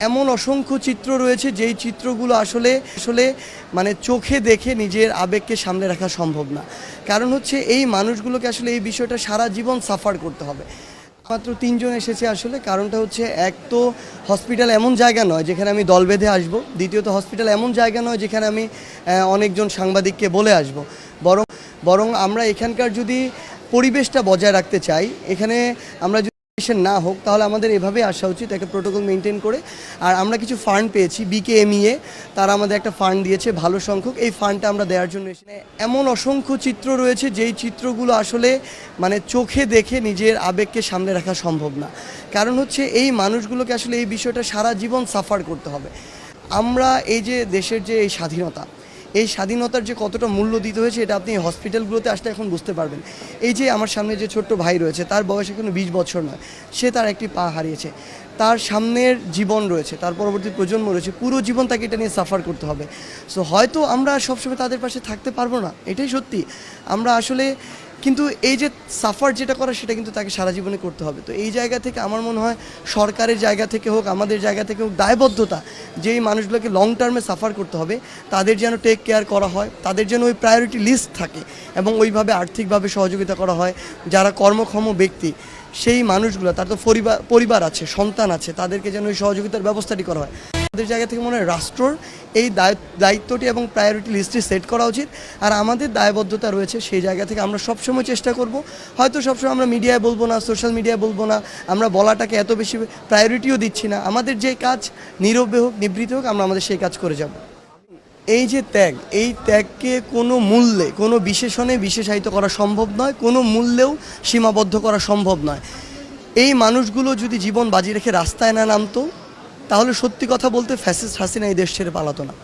এমন অসংখ্য চিত্র রয়েছে যেই চিত্রগুলো আসলে আসলে মানে চোখে দেখে নিজের আবেগকে সামলে রাখা সম্ভব না। কারণ হচ্ছে এই মানুষগুলোকে আসলে এই বিষয়টা সারা জীবন সাফার করতে হবে। মাত্র ৩ জন এসেছে আসলে। কারণটা হচ্ছে, এক তো হসপিটাল এমন জায়গা নয় যেখানে আমি দল বেঁধে আসবো, দ্বিতীয়ত হসপিটাল এমন জায়গা নয় যেখানে আমি অনেকজন সাংবাদিককে বলে আসবো। বরং বরং আমরা এখানকার যদি পরিবেশটা বজায় রাখতে চাই, এখানে আমরা না হোক, তাহলে আমাদের এভাবে আসা উচিত, একটা প্রোটোকল মেনটেন করে। আর আমরা কিছু ফান্ড পেয়েছি, বিকেএমইএ তারা আমাদের একটা ফান্ড দিয়েছে ভালো সংখ্যক। এই ফান্ডটা আমরা দেওয়ার জন্য এমন অসংখ্য চিত্র রয়েছে যেই চিত্রগুলো আসলে মানে চোখে দেখে নিজের আবেগকে সামলে রাখা সম্ভব না। কারণ হচ্ছে এই মানুষগুলোকে আসলে এই বিষয়টা সারা জীবন সাফার করতে হবে। আমরা এই যে দেশের যে এই স্বাধীনতা, এই স্বাধীনতার যে কতটা মূল্য দিতে হয়েছে, এটা আপনি হসপিটালগুলোতে আসলে এখন বুঝতে পারবেন। এই যে আমার সামনে যে ছোট্ট ভাই রয়েছে, তার বয়স এখনো 20 বছর নয়, সে তার একটি পা হারিয়েছে। তার সামনের জীবন রয়েছে, তার পরবর্তী প্রজন্ম রয়েছে, পুরো জীবন তাকে এটা নিয়ে সাফার করতে হবে। সো হয়তো আমরা সবসময় তাদের পাশে থাকতে পারবো না, এটাই সত্যি। আমরা আসলে কিন্তু এই যে সাফার যেটা করা, সেটা কিন্তু তাকে সারা জীবনে করতে হবে। তো এই জায়গা থেকে আমার মনে হয় সরকারের জায়গা থেকে হোক, আমাদের জায়গা থেকে হোক, দায়বদ্ধতা যেই মানুষগুলোকে লং টার্মে সাফার করতে হবে তাদের যেন টেক কেয়ার করা হয়, তাদের যেন ওই প্রায়োরিটি লিস্ট থাকে এবং ওইভাবে আর্থিকভাবে সহযোগিতা করা হয়। যারা কর্মক্ষম ব্যক্তি, সেই মানুষগুলো, তার তো পরিবার আছে, সন্তান আছে, তাদেরকে যেন ওই সহযোগিতার ব্যবস্থাটি করা হয়। আমাদের জায়গা থেকে মনে হয় রাষ্ট্রর এই দায়িত্বটি এবং প্রায়োরিটি লিস্টটি সেট করা উচিত। আর আমাদের দায়বদ্ধতা রয়েছে, সেই জায়গা থেকে আমরা সবসময় চেষ্টা করব। হয়তো সবসময় আমরা মিডিয়ায় বলবো না, সোশ্যাল মিডিয়ায় বলবো না, আমরা বলাটাকে এত বেশি প্রায়োরিটিও দিচ্ছি না। আমাদের যে কাজ নীরবে হোক, নিবৃত্ত হোক, আমরা আমাদের সেই কাজ করে যাব। এই যে ত্যাগ, এই ত্যাগকে কোনো মূল্যে, কোনো বিশেষণে বিশেষায়িত করা সম্ভব নয়, কোনো মূল্যেও সীমাবদ্ধ করা সম্ভব নয়। এই মানুষগুলো যদি জীবন বাজি রেখে রাস্তায় না নামতো, তাহলে সত্যি কথা বলতে ফ্যাসিস্ট হাসিনা এই দেশ ছেড়ে পালাতো না।